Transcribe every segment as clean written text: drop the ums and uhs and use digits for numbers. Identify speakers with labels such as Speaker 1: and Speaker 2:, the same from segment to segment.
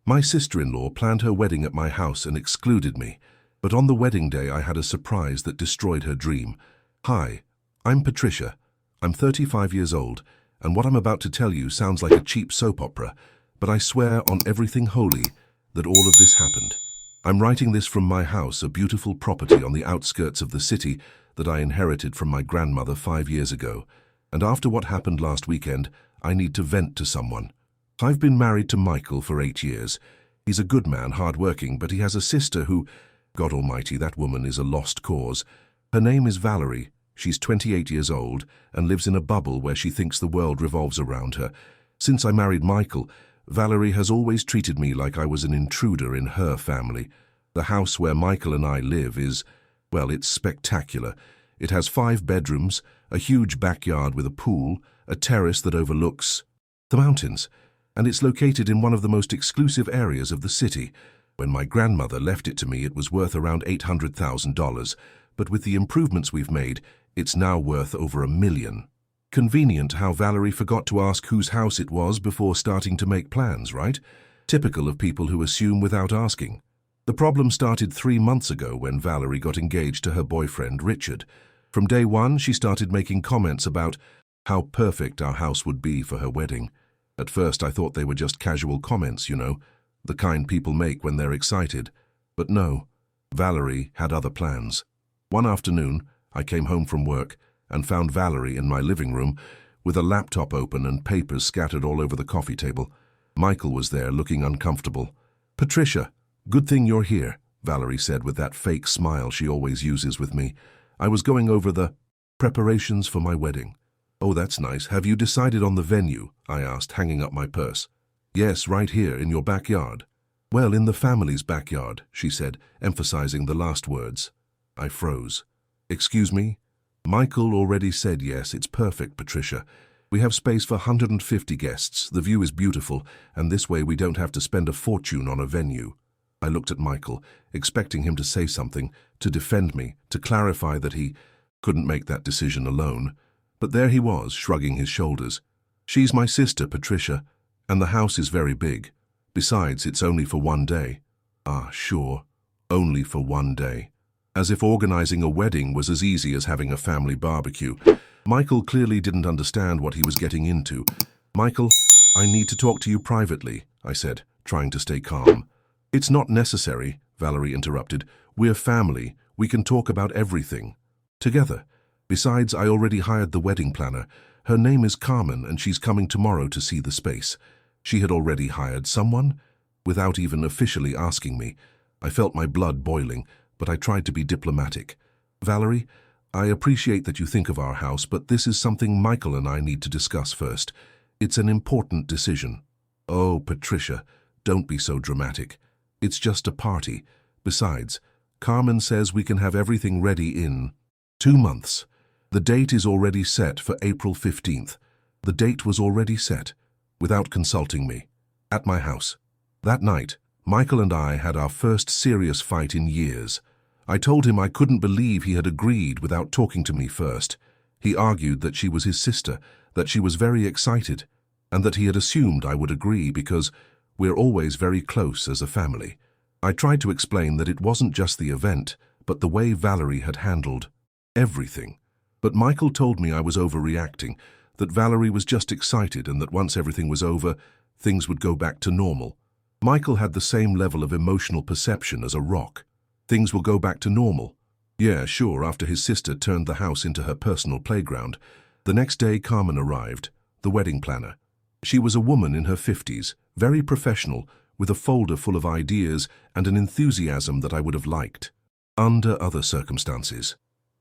Speaker 1: My sister-in-law planned her wedding at my house and excluded me, but on the wedding day I had a surprise that destroyed her dream. Hi, I'm Patricia. I'm 35 years old, and what I'm about to tell you sounds like a cheap soap opera, but I swear on everything holy that all of this happened. I'm writing this from my house, a beautiful property on the outskirts of the city that I inherited from my grandmother 5 years ago. And after what happened last weekend, I need to vent to someone. I've been married to Michael for 8 years. He's a good man, hard-working, but he has a sister who, God almighty, that woman is a lost cause. Her name is Valerie. She's 28 years old and lives in a bubble where she thinks the world revolves around her. Since I married Michael, Valerie has always treated me like I was an intruder in her family. The house where Michael and I live is, well, it's spectacular. It has 5 bedrooms, a huge backyard with a pool, a terrace that overlooks the mountains, and it's located in one of the most exclusive areas of the city. When my grandmother left it to me, it was worth around $800,000, but with the improvements we've made, it's now worth over $1 million. Convenient how Valerie forgot to ask whose house it was before starting to make plans, right? Typical of people who assume without asking. The problem started 3 months ago when Valerie got engaged to her boyfriend, Richard. From day one, she started making comments about how perfect our house would be for her wedding. At first, I thought they were just casual comments, you know, the kind people make when they're excited. But no, Valerie had other plans. One afternoon, I came home from work and found Valerie in my living room with a laptop open and papers scattered all over the coffee table. Michael was there, looking uncomfortable. "Patricia, good thing you're here," Valerie said with that fake smile she always uses with me. "I was going over the preparations for my wedding." "Oh, that's nice. Have you decided on the venue?" I asked, hanging up my purse. "Yes, right here, in your backyard." "Well, in the family's backyard," she said, emphasizing the last words. I froze. "Excuse me?" "Michael already said yes, it's perfect, Patricia. We have space for 150 guests, the view is beautiful, and this way we don't have to spend a fortune on a venue." I looked at Michael, expecting him to say something, to defend me, to clarify that he couldn't make that decision alone. But there he was, shrugging his shoulders. "She's my sister, Patricia, and the house is very big. Besides, it's only for one day." "Ah, sure, only for one day." As if organizing a wedding was as easy as having a family barbecue. Michael clearly didn't understand what he was getting into. "Michael, I need to talk to you privately," I said, trying to stay calm. "It's not necessary," Valerie interrupted. "We're family. We can talk about everything together. Besides, I already hired the wedding planner. Her name is Carmen, and she's coming tomorrow to see the space." She had already hired someone? Without even officially asking me. I felt my blood boiling, but I tried to be diplomatic. "Valerie, I appreciate that you think of our house, but this is something Michael and I need to discuss first. It's an important decision." "Oh, Patricia, don't be so dramatic. It's just a party. Besides, Carmen says we can have everything ready in 2 months. The date is already set for April 15th. The date was already set, without consulting me, at my house. That night, Michael and I had our first serious fight in years. I told him I couldn't believe he had agreed without talking to me first. He argued that she was his sister, that she was very excited, and that he had assumed I would agree because we're always very close as a family. I tried to explain that it wasn't just the event, but the way Valerie had handled everything. But Michael told me I was overreacting, that Valerie was just excited and that once everything was over, things would go back to normal. Michael had the same level of emotional perception as a rock. Things will go back to normal. Yeah, sure, after his sister turned the house into her personal playground. The next day, Carmen arrived, the wedding planner. She was a woman in her 50s, very professional, with a folder full of ideas and an enthusiasm that I would have liked, under other circumstances.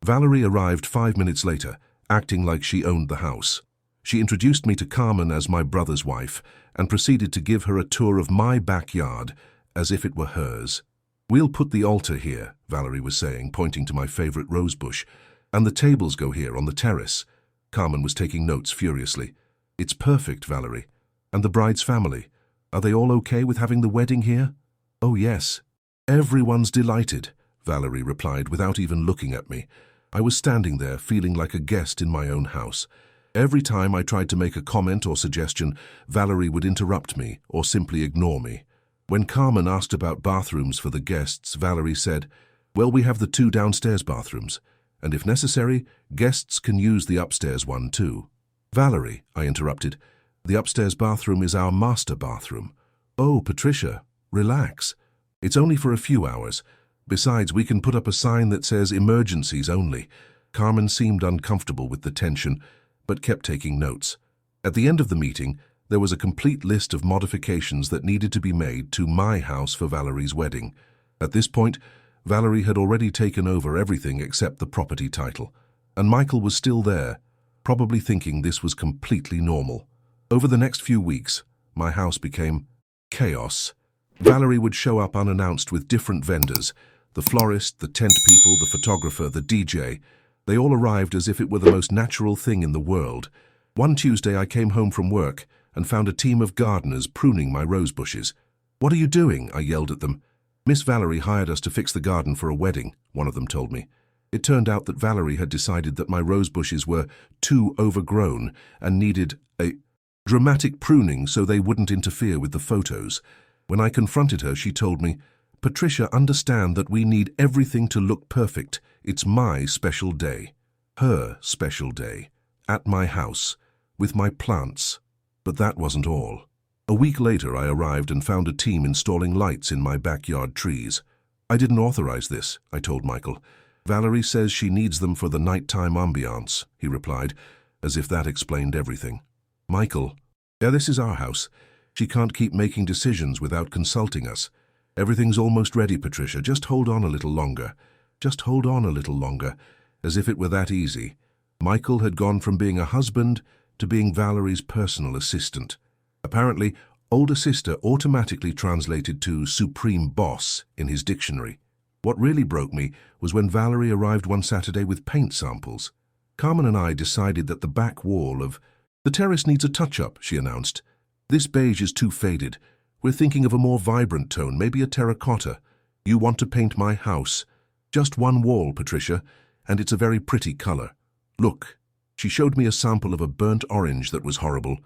Speaker 1: Valerie arrived 5 minutes later, acting like she owned the house. She introduced me to Carmen as my brother's wife and proceeded to give her a tour of my backyard as if it were hers. "We'll put the altar here," Valerie was saying, pointing to my favorite rose bush, "and the tables go here on the terrace." Carmen was taking notes furiously. "It's perfect, Valerie. And the bride's family, are they all okay with having the wedding here?" "Oh, yes. Everyone's delighted," Valerie replied without even looking at me. I was standing there, feeling like a guest in my own house. Every time I tried to make a comment or suggestion, Valerie would interrupt me or simply ignore me. When Carmen asked about bathrooms for the guests, Valerie said, "Well, we have the 2 downstairs bathrooms, and if necessary, guests can use the upstairs one too." "Valerie," I interrupted, "the upstairs bathroom is our master bathroom." "Oh, Patricia, relax. It's only for a few hours. Besides, we can put up a sign that says emergencies only." Carmen seemed uncomfortable with the tension, but kept taking notes. At the end of the meeting, there was a complete list of modifications that needed to be made to my house for Valerie's wedding. At this point, Valerie had already taken over everything except the property title, and Michael was still there, probably thinking this was completely normal. Over the next few weeks, my house became chaos. Valerie would show up unannounced with different vendors, the florist, the tent people, the photographer, the DJ. They all arrived as if it were the most natural thing in the world. One Tuesday I came home from work and found a team of gardeners pruning my rose bushes. "What are you doing?" I yelled at them. "Miss Valerie hired us to fix the garden for a wedding," one of them told me. It turned out that Valerie had decided that my rose bushes were too overgrown and needed a dramatic pruning so they wouldn't interfere with the photos. When I confronted her, she told me, "Patricia, understand that we need everything to look perfect. It's my special day." Her special day. At my house. With my plants. But that wasn't all. A week later, I arrived and found a team installing lights in my backyard trees. "I didn't authorize this," I told Michael. "Valerie says she needs them for the nighttime ambiance," he replied, as if that explained everything. "Michael, yeah, this is our house. She can't keep making decisions without consulting us. Everything's almost ready, Patricia. Just hold on a little longer. Just hold on a little longer," as if it were that easy. Michael had gone from being a husband to being Valerie's personal assistant. Apparently, older sister automatically translated to supreme boss in his dictionary. What really broke me was when Valerie arrived one Saturday with paint samples. Carmen and I decided that the back wall of the terrace needs a touch-up, she announced. "This beige is too faded. We're thinking of a more vibrant tone, maybe a terracotta. You want to paint my house. Just one wall, Patricia, and it's a very pretty color. Look." She showed me a sample of a burnt orange that was horrible.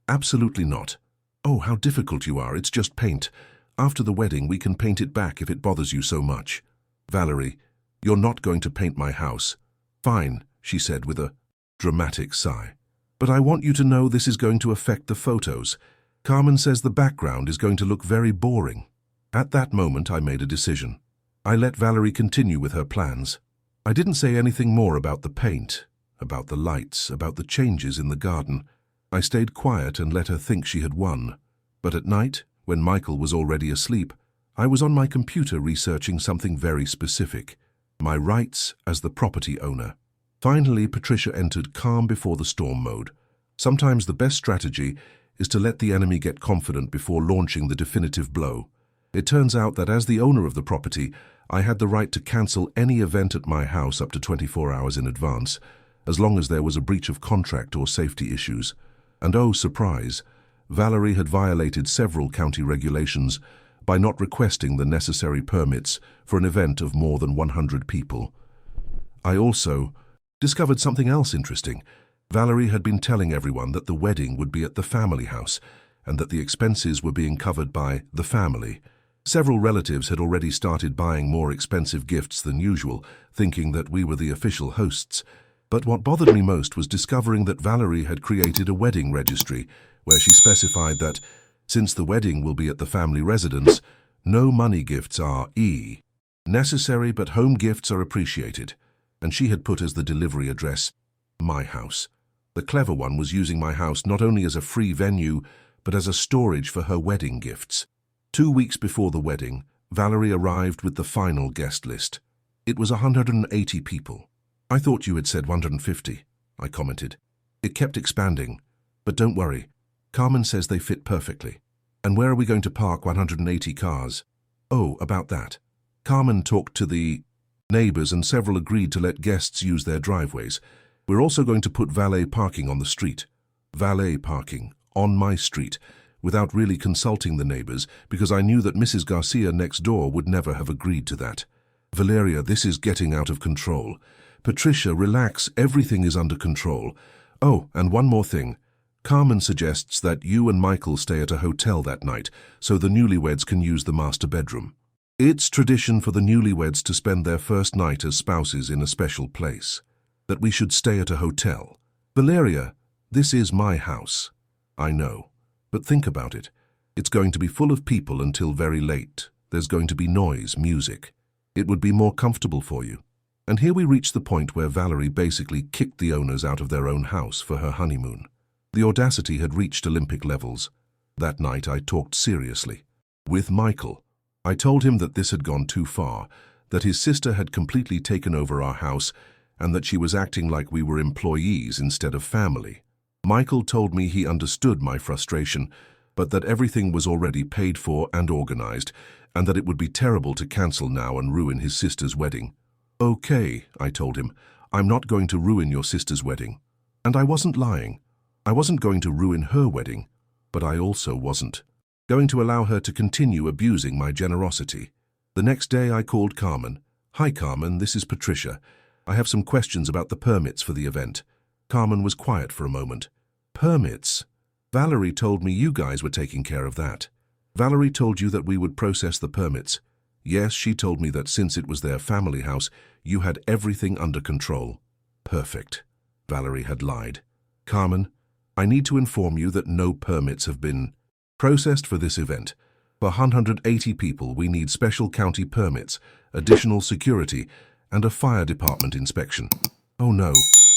Speaker 1: "Absolutely not." "Oh, how difficult you are. It's just paint. After the wedding, we can paint it back if it bothers you so much." "Valerie, you're not going to paint my house." "Fine," she said with a dramatic sigh. "But I want you to know this is going to affect the photos. Carmen says the background is going to look very boring." At that moment, I made a decision. I let Valerie continue with her plans. I didn't say anything more about the paint, about the lights, about the changes in the garden. I stayed quiet and let her think she had won. But at night, when Michael was already asleep, I was on my computer researching something very specific: my rights as the property owner. Finally, Patricia entered calm before the storm mode. Sometimes the best strategy is to let the enemy get confident before launching the definitive blow. It turns out that as the owner of the property, I had the right to cancel any event at my house up to 24 hours in advance, as long as there was a breach of contract or safety issues. And oh, surprise, Valerie had violated several county regulations by not requesting the necessary permits for an event of more than 100 people. I also discovered something else interesting. Valerie had been telling everyone that the wedding would be at the family house and that the expenses were being covered by the family. Several relatives had already started buying more expensive gifts than usual, thinking that we were the official hosts. But what bothered me most was discovering that Valerie had created a wedding registry where she specified that, since the wedding will be at the family residence, no money gifts are necessary, but home gifts are appreciated. And she had put as the delivery address, my house. The clever one was using my house not only as a free venue, but as a storage for her wedding gifts. 2 weeks before the wedding, Valerie arrived with the final guest list. It was 180 people. "I thought you had said 150, I commented. It kept expanding. "But don't worry, Carmen says they fit perfectly." "And where are we going to park 180 cars?" "Oh, about that. Carmen talked to the neighbors and several agreed to let guests use their driveways. We're also going to put valet parking on the street." Valet parking, on my street, without really consulting the neighbors, because I knew that Mrs. Garcia next door would never have agreed to that. "Valeria, this is getting out of control." "Patricia, relax, everything is under control." "Oh, and one more thing. Carmen suggests that you and Michael stay at a hotel that night so the newlyweds can use the master bedroom. It's tradition for the newlyweds to spend their first night as spouses in a special place. That we should stay at a hotel. Valeria, this is my house. I know. But think about it. It's going to be full of people until very late. There's going to be noise, music. It would be more comfortable for you. And here we reach the point where Valerie basically kicked the owners out of their own house for her honeymoon. The audacity had reached Olympic levels. That night I talked seriously. With Michael. I told him that this had gone too far, that his sister had completely taken over our house, and that she was acting like we were employees instead of family. Michael told me he understood my frustration, but that everything was already paid for and organized, and that it would be terrible to cancel now and ruin his sister's wedding. Okay, I told him, I'm not going to ruin your sister's wedding. And I wasn't lying. I wasn't going to ruin her wedding, but I also wasn't going to allow her to continue abusing my generosity. The next day I called Carmen. Hi Carmen, this is Patricia. I have some questions about the permits for the event. Carmen was quiet for a moment. Permits? Valerie told me you guys were taking care of that. Valerie told you that we would process the permits. Yes, she told me that since it was their family house, you had everything under control. Perfect. Valerie had lied. Carmen, I need to inform you that no permits have been processed for this event. For 180 people, we need special county permits, additional security, and a fire department inspection. Oh no,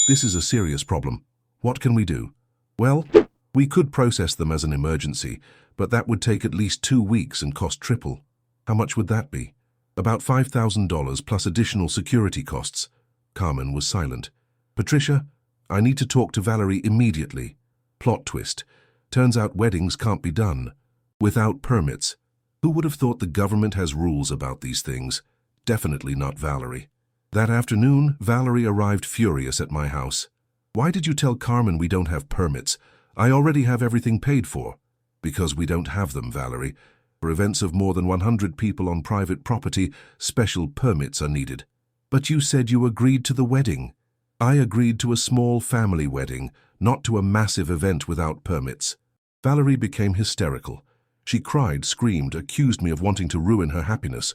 Speaker 1: this is a serious problem. What can we do? Well, we could process them as an emergency, but that would take at least 2 weeks and cost triple. How much would that be? About $5,000 plus additional security costs. Carmen was silent. Patricia, I need to talk to Valerie immediately. Plot twist. Turns out weddings can't be done without permits. Who would have thought the government has rules about these things? Definitely not Valerie. That afternoon, Valerie arrived furious at my house. Why did you tell Carmen we don't have permits? I already have everything paid for. Because we don't have them, Valerie. For events of more than 100 people on private property, special permits are needed. But you said you agreed to the wedding. I agreed to a small family wedding, not to a massive event without permits. Valerie became hysterical. She cried, screamed, accused me of wanting to ruin her happiness.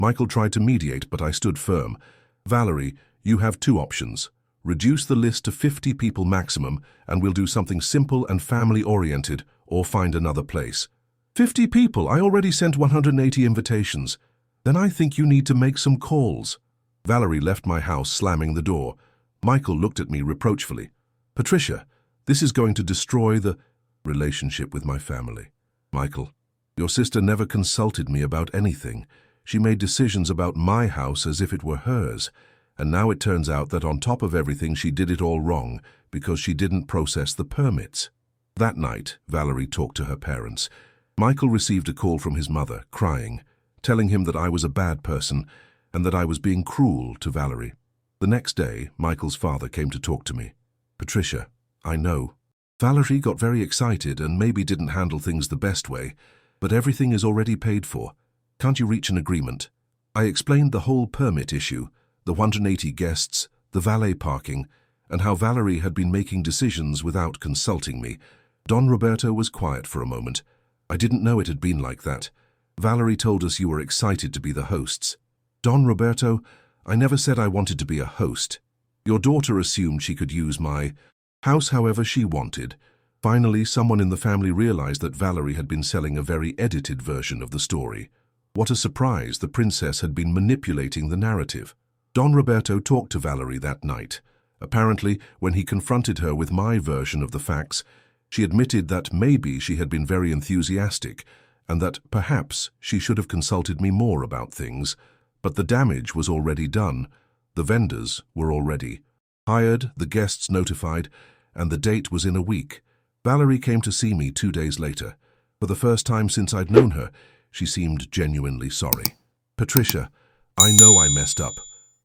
Speaker 1: Michael tried to mediate, but I stood firm. Valerie, you have 2 options. Reduce the list to 50 people maximum, and we'll do something simple and family-oriented, or find another place. 50 people? I already sent 180 invitations. Then I think you need to make some calls. Valerie left my house, slamming the door. Michael looked at me reproachfully. Patricia, this is going to destroy the relationship with my family. Michael, your sister never consulted me about anything. She made decisions about my house as if it were hers. And now it turns out that on top of everything she did it all wrong because she didn't process the permits. That night, Valerie talked to her parents. Michael received a call from his mother, crying, telling him that I was a bad person and that I was being cruel to Valerie. The next day, Michael's father came to talk to me. Patricia, I know. Valerie got very excited and maybe didn't handle things the best way, but everything is already paid for. Can't you reach an agreement? I explained the whole permit issue, the 180 guests, the valet parking, and how Valerie had been making decisions without consulting me. Don Roberto was quiet for a moment. I didn't know it had been like that. Valerie told us you were excited to be the hosts. Don Roberto, I never said I wanted to be a host. Your daughter assumed she could use my house however she wanted. Finally, someone in the family realized that Valerie had been selling a very edited version of the story. What a surprise, the princess had been manipulating the narrative. Don Roberto talked to Valerie that night. Apparently, when he confronted her with my version of the facts, she admitted that maybe she had been very enthusiastic and that perhaps she should have consulted me more about things. But the damage was already done. The vendors were already hired, the guests notified, and the date was in a week. Valerie came to see me 2 days later. For the first time since I'd known her, she seemed genuinely sorry. Patricia, I know I messed up.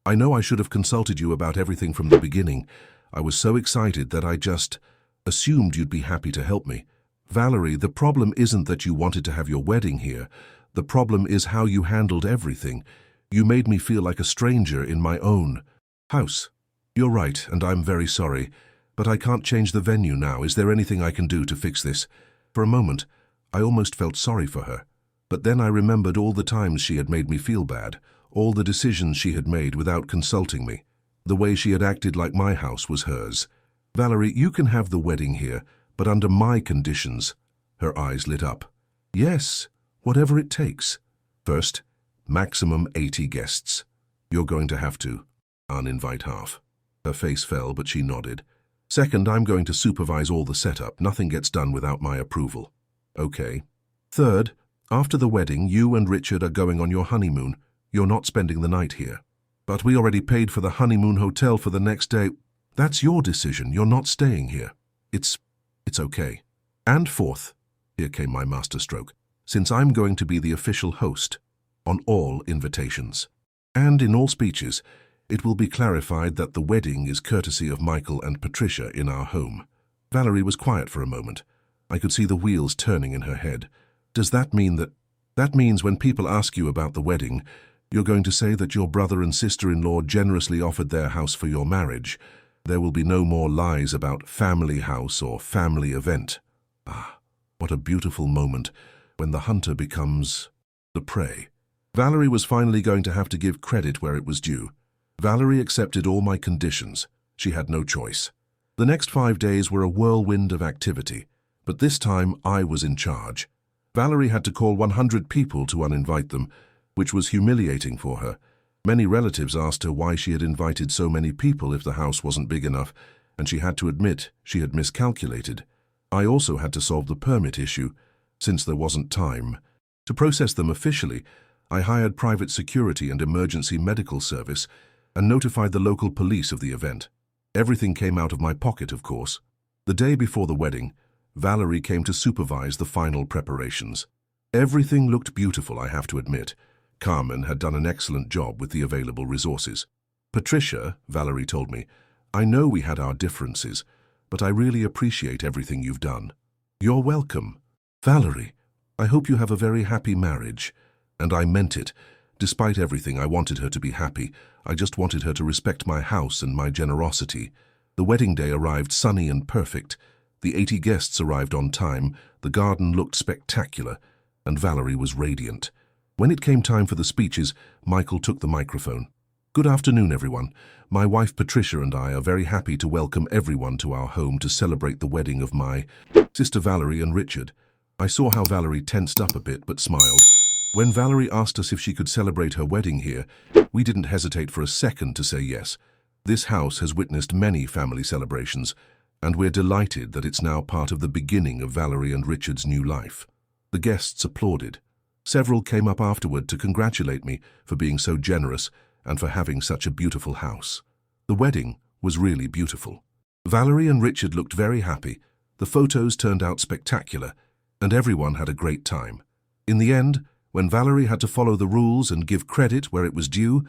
Speaker 1: I know I should have consulted you about everything from the beginning. I was so excited that I just assumed you'd be happy to help me. Valerie, the problem isn't that you wanted to have your wedding here. The problem is how you handled everything. You made me feel like a stranger in my own house. You're right, and I'm very sorry. But I can't change the venue now. Is there anything I can do to fix this? For a moment, I almost felt sorry for her. But then I remembered all the times she had made me feel bad, all the decisions she had made without consulting me, the way she had acted like my house was hers. Valerie, you can have the wedding here, but under my conditions. Her eyes lit up. Yes, whatever it takes. First, maximum 80 guests. You're going to have to uninvite half. Her face fell, but she nodded. Second, I'm going to supervise all the setup. Nothing gets done without my approval. Okay. Third, after the wedding, you and Richard are going on your honeymoon. You're not spending the night here. But we already paid for the honeymoon hotel for the next day. That's your decision. You're not staying here. It's okay. And fourth, here came my masterstroke, since I'm going to be the official host on all invitations. And in all speeches, it will be clarified that the wedding is courtesy of Michael and Patricia in our home. Valerie was quiet for a moment. I could see the wheels turning in her head. Does that mean that... That means when people ask you about the wedding, you're going to say that your brother and sister-in-law generously offered their house for your marriage. There will be no more lies about family house or family event. Ah, what a beautiful moment when the hunter becomes the prey. Valerie was finally going to have to give credit where it was due. Valerie accepted all my conditions. She had no choice. The next 5 days were a whirlwind of activity, but this time I was in charge. Valerie had to call 100 people to uninvite them, which was humiliating for her. Many relatives asked her why she had invited so many people if the house wasn't big enough, and she had to admit she had miscalculated. I also had to solve the permit issue, since there wasn't time. To process them officially, I hired private security and emergency medical service and notified the local police of the event. Everything came out of my pocket, of course. The day before the wedding, Valerie came to supervise the final preparations. Everything looked beautiful, I have to admit. Carmen had done an excellent job with the available resources. Patricia, Valerie told me, I know we had our differences, but I really appreciate everything you've done. You're welcome. Valerie, I hope you have a very happy marriage. And I meant it. Despite everything, I wanted her to be happy. I just wanted her to respect my house and my generosity. The wedding day arrived sunny and perfect. The 80 guests arrived on time, the garden looked spectacular, and Valerie was radiant. When it came time for the speeches, Michael took the microphone. Good afternoon, everyone. My wife Patricia and I are very happy to welcome everyone to our home to celebrate the wedding of my sister Valerie and Richard. I saw how Valerie tensed up a bit but smiled. When Valerie asked us if she could celebrate her wedding here, we didn't hesitate for a second to say yes. This house has witnessed many family celebrations, and we're delighted that it's now part of the beginning of Valerie and Richard's new life. The guests applauded. Several came up afterward to congratulate me for being so generous and for having such a beautiful house. The wedding was really beautiful. Valerie and Richard looked very happy. The photos turned out spectacular, and everyone had a great time. In the end, when Valerie had to follow the rules and give credit where it was due,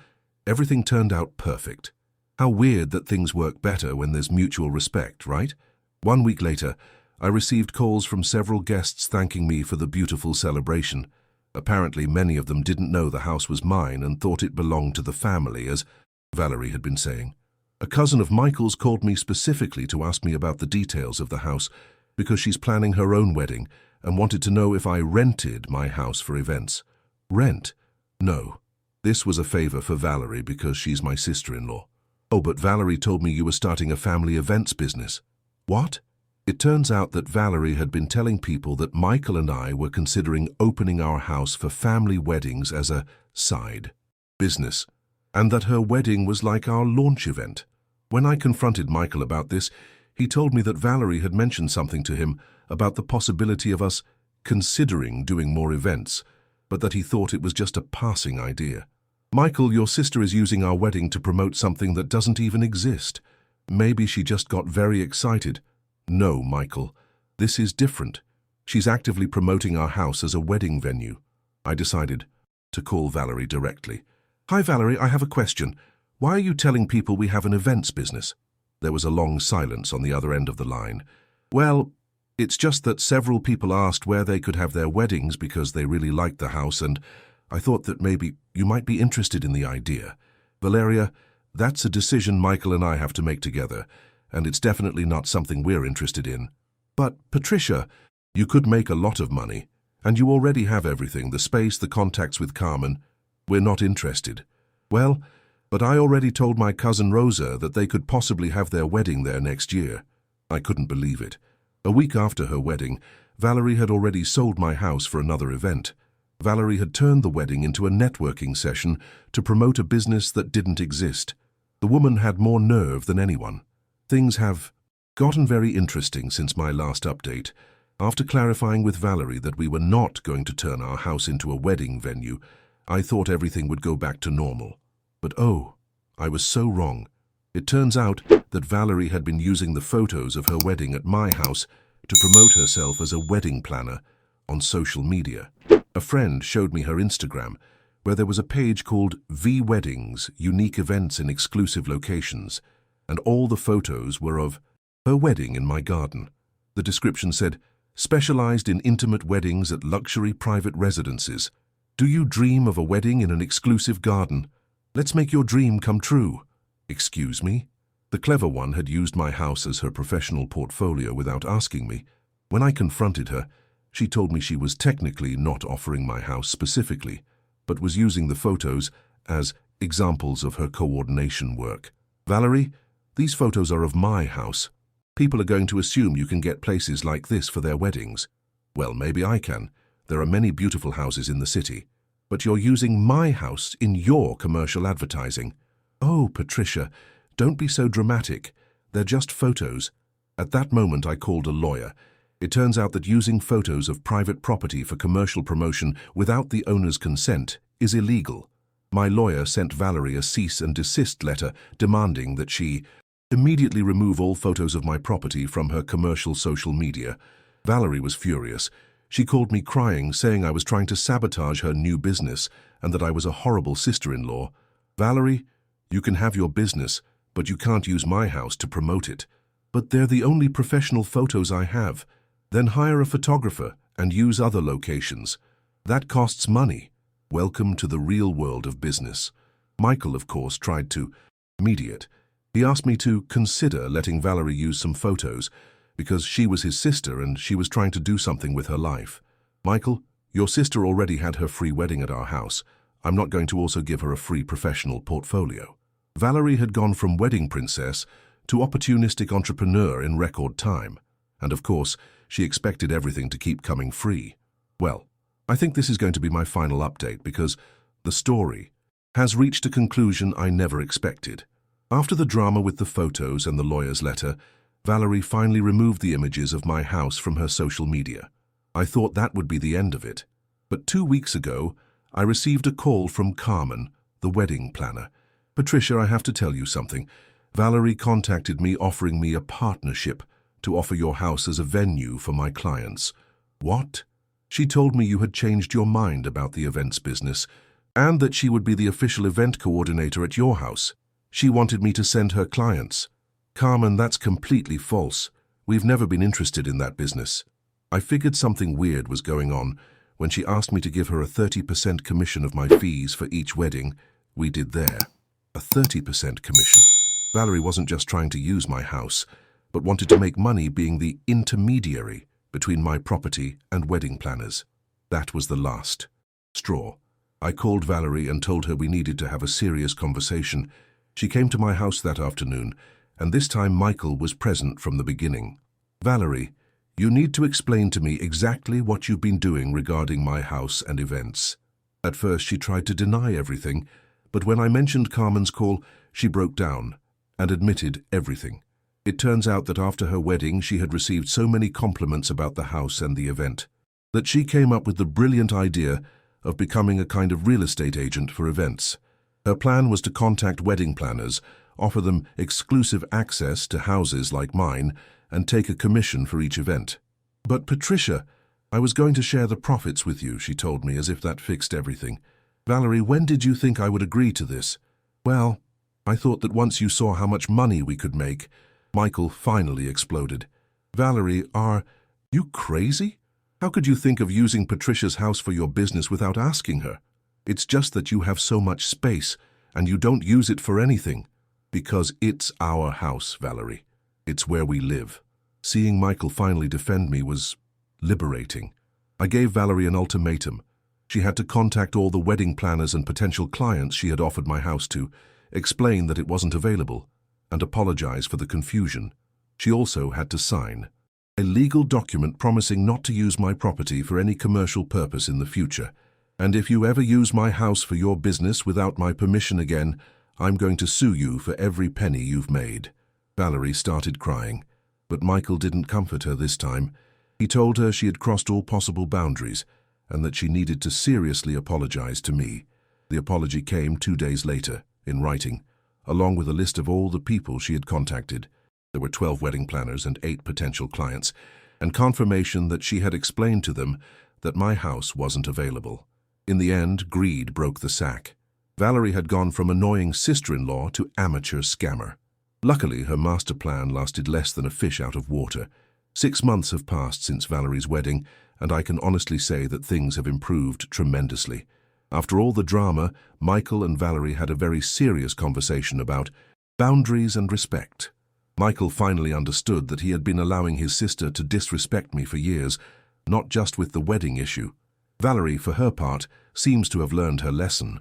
Speaker 1: everything turned out perfect. How weird that things work better when there's mutual respect, right? 1 week later, I received calls from several guests thanking me for the beautiful celebration. Apparently, many of them didn't know the house was mine and thought it belonged to the family, as Valerie had been saying. A cousin of Michael's called me specifically to ask me about the details of the house because she's planning her own wedding and wanted to know if I rented my house for events. Rent? No. This was a favor for Valerie because she's my sister-in-law. Oh, but Valerie told me you were starting a family events business. What? It turns out that Valerie had been telling people that Michael and I were considering opening our house for family weddings as a side business, and that her wedding was like our launch event. When I confronted Michael about this, he told me that Valerie had mentioned something to him about the possibility of us considering doing more events, but that he thought it was just a passing idea. Michael, your sister is using our wedding to promote something that doesn't even exist. Maybe she just got very excited. No, Michael, this is different. She's actively promoting our house as a wedding venue. I decided to call Valerie directly. Hi, Valerie, I have a question. Why are you telling people we have an events business? There was a long silence on the other end of the line. Well, it's just that several people asked where they could have their weddings because they really liked the house, and I thought that maybe you might be interested in the idea. Valeria, that's a decision Michael and I have to make together, and it's definitely not something we're interested in. But, Patricia, you could make a lot of money, and you already have everything, the space, the contacts with Carmen. We're not interested. Well, but I already told my cousin Rosa that they could possibly have their wedding there next year. I couldn't believe it. A week after her wedding, Valerie had already sold my house for another event. Valerie had turned the wedding into a networking session to promote a business that didn't exist. The woman had more nerve than anyone. Things have gotten very interesting since my last update. After clarifying with Valerie that we were not going to turn our house into a wedding venue, I thought everything would go back to normal. But oh, I was so wrong. It turns out that Valerie had been using the photos of her wedding at my house to promote herself as a wedding planner on social media. A friend showed me her Instagram, where there was a page called V-Weddings, Unique Events in Exclusive Locations, and all the photos were of her wedding in my garden. The description said, "Specialized in intimate weddings at luxury private residences. Do you dream of a wedding in an exclusive garden? Let's make your dream come true." Excuse me? The clever one had used my house as her professional portfolio without asking me. When I confronted her, she told me she was technically not offering my house specifically, but was using the photos as examples of her coordination work. "Valerie, these photos are of my house. People are going to assume you can get places like this for their weddings." Well, maybe I can. There are many beautiful houses in the city. But you're using my house in your commercial advertising. Oh, Patricia, don't be so dramatic. They're just photos. At that moment, I called a lawyer. It turns out that using photos of private property for commercial promotion without the owner's consent is illegal. My lawyer sent Valerie a cease and desist letter demanding that she immediately remove all photos of my property from her commercial social media. Valerie was furious. She called me crying, saying I was trying to sabotage her new business and that I was a horrible sister-in-law. "Valerie, you can have your business, but you can't use my house to promote it." "But they're the only professional photos I have." "Then hire a photographer and use other locations. That costs money." Welcome to the real world of business. Michael, of course, tried to mediate. He asked me to consider letting Valerie use some photos because she was his sister and she was trying to do something with her life. "Michael, your sister already had her free wedding at our house. I'm not going to also give her a free professional portfolio." Valerie had gone from wedding princess to opportunistic entrepreneur in record time. And of course, she expected everything to keep coming free. Well, I think this is going to be my final update because the story has reached a conclusion I never expected. After the drama with the photos and the lawyer's letter, Valerie finally removed the images of my house from her social media. I thought that would be the end of it. But 2 weeks ago, I received a call from Carmen, the wedding planner. "Patricia, I have to tell you something. Valerie contacted me offering me a partnership to offer your house as a venue for my clients." "What?" "She told me you had changed your mind about the events business and that she would be the official event coordinator at your house. She wanted me to send her clients." "Carmen, that's completely false. We've never been interested in that business." I figured something weird was going on when she asked me to give her a 30% commission of my fees for each wedding we did there. A 30% commission. Valerie wasn't just trying to use my house, but wanted to make money being the intermediary between my property and wedding planners. That was the last straw. I called Valerie and told her we needed to have a serious conversation. She came to my house that afternoon, and this time Michael was present from the beginning. "Valerie, you need to explain to me exactly what you've been doing regarding my house and events." At first she tried to deny everything, but when I mentioned Carmen's call, she broke down and admitted everything. It turns out that after her wedding she had received so many compliments about the house and the event that she came up with the brilliant idea of becoming a kind of real estate agent for events. Her plan was to contact wedding planners, offer them exclusive access to houses like mine, and take a commission for each event. "But Patricia, I was going to share the profits with you," she told me, as if that fixed everything. "Valerie, when did you think I would agree to this?" "Well, I thought that once you saw how much money we could make." Michael finally exploded. "Valerie, are you crazy? How could you think of using Patricia's house for your business without asking her? It's just that you have so much space, and you don't use it for anything." "Because it's our house, Valerie. It's where we live. Seeing Michael finally defend me was liberating. I gave Valerie an ultimatum. She had to contact all the wedding planners and potential clients she had offered my house to, explain that it wasn't available, and apologize for the confusion. She also had to sign a legal document promising not to use my property for any commercial purpose in the future. And if you ever use my house for your business without my permission again, I'm going to sue you for every penny you've made. Valerie started crying, but Michael didn't comfort her this time. He told her she had crossed all possible boundaries and that she needed to seriously apologize to me. The apology came 2 days later, in writing, along with a list of all the people she had contacted. There were 12 wedding planners and 8 potential clients, and confirmation that she had explained to them that my house wasn't available. In the end, greed broke the sack. Valerie had gone from annoying sister-in-law to amateur scammer. Luckily, her master plan lasted less than a fish out of water. 6 months have passed since Valerie's wedding, and I can honestly say that things have improved tremendously. After all the drama, Michael and Valerie had a very serious conversation about boundaries and respect. Michael finally understood that he had been allowing his sister to disrespect me for years, not just with the wedding issue. Valerie, for her part, seems to have learned her lesson.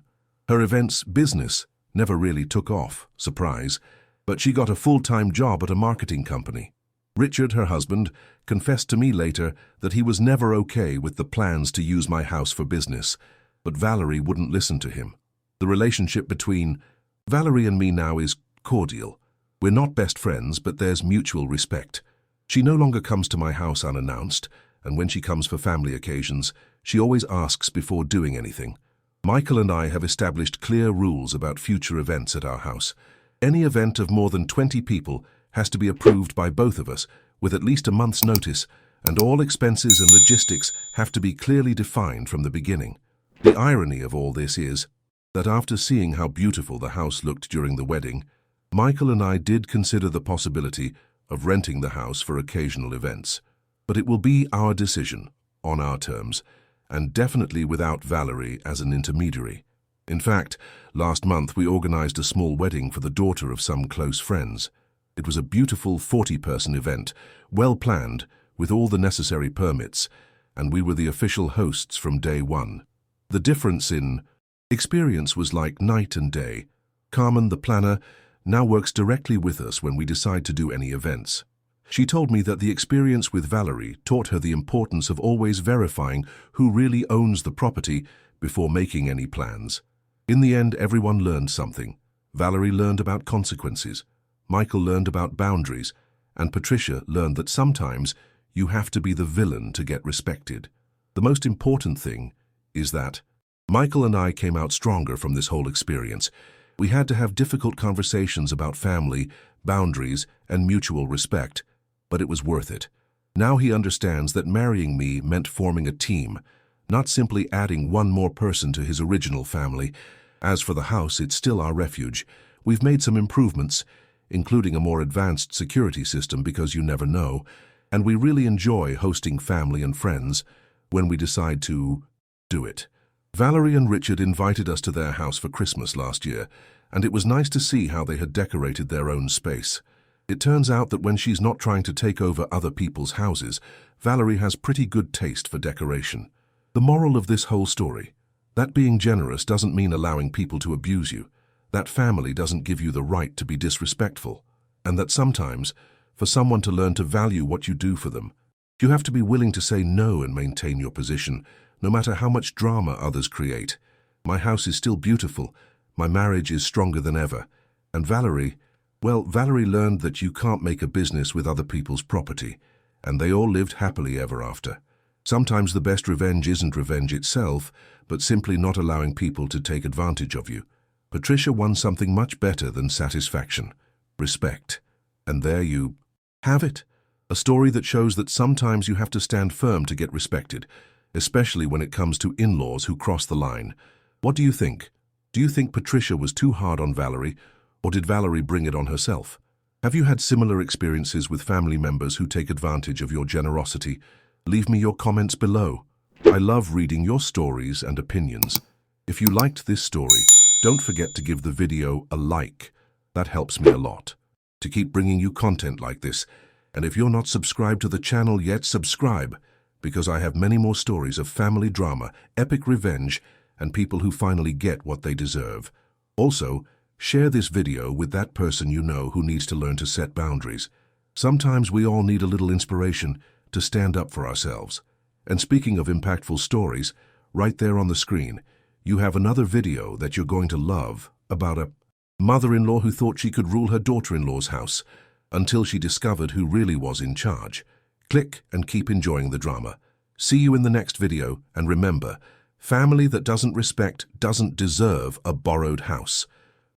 Speaker 1: Her events business never really took off, surprise, but she got a full-time job at a marketing company. Richard, her husband, confessed to me later that he was never okay with the plans to use my house for business, but Valerie wouldn't listen to him. The relationship between Valerie and me now is cordial. We're not best friends, but there's mutual respect. She no longer comes to my house unannounced, and when she comes for family occasions, she always asks before doing anything. Michael and I have established clear rules about future events at our house. Any event of more than 20 people has to be approved by both of us, with at least a month's notice, and all expenses and logistics have to be clearly defined from the beginning. The irony of all this is that after seeing how beautiful the house looked during the wedding, Michael and I did consider the possibility of renting the house for occasional events. But it will be our decision, on our terms, and definitely without Valerie as an intermediary. In fact, last month we organized a small wedding for the daughter of some close friends. It was a beautiful 40-person event, well planned, with all the necessary permits, and we were the official hosts from day one. The difference in experience was like night and day. Carmen, the planner, now works directly with us when we decide to do any events. She told me that the experience with Valerie taught her the importance of always verifying who really owns the property before making any plans. In the end, everyone learned something. Valerie learned about consequences, Michael learned about boundaries, and Patricia learned that sometimes you have to be the villain to get respected. The most important thing is that Michael and I came out stronger from this whole experience. We had to have difficult conversations about family, boundaries, and mutual respect, but it was worth it. Now he understands that marrying me meant forming a team, not simply adding one more person to his original family. As for the house, it's still our refuge. We've made some improvements, including a more advanced security system because you never know, and we really enjoy hosting family and friends when we decide to do it. Valerie and Richard invited us to their house for Christmas last year, and it was nice to see how they had decorated their own space. It turns out that when she's not trying to take over other people's houses, Valerie has pretty good taste for decoration. The moral of this whole story: that being generous doesn't mean allowing people to abuse you, that family doesn't give you the right to be disrespectful, and that sometimes, for someone to learn to value what you do for them, you have to be willing to say no and maintain your position, no matter how much drama others create. My house is still beautiful, my marriage is stronger than ever, and Valerie learned that you can't make a business with other people's property, and they all lived happily ever after. Sometimes the best revenge isn't revenge itself, but simply not allowing people to take advantage of you. Patricia won something much better than satisfaction: respect. And there you have it. A story that shows that sometimes you have to stand firm to get respected, especially when it comes to in-laws who cross the line. What do you think? Do you think Patricia was too hard on Valerie, or did Valerie bring it on herself? Have you had similar experiences with family members who take advantage of your generosity? Leave me your comments below. I love reading your stories and opinions. If you liked this story, don't forget to give the video a like. That helps me a lot. to keep bringing you content like this. And if you're not subscribed to the channel yet, subscribe, because I have many more stories of family drama, epic revenge, and people who finally get what they deserve. Also, share this video with that person you know who needs to learn to set boundaries. Sometimes we all need a little inspiration to stand up for ourselves. And speaking of impactful stories, right there on the screen, you have another video that you're going to love about a mother-in-law who thought she could rule her daughter-in-law's house until she discovered who really was in charge. Click and keep enjoying the drama. See you in the next video, and remember, family that doesn't respect doesn't deserve a borrowed house.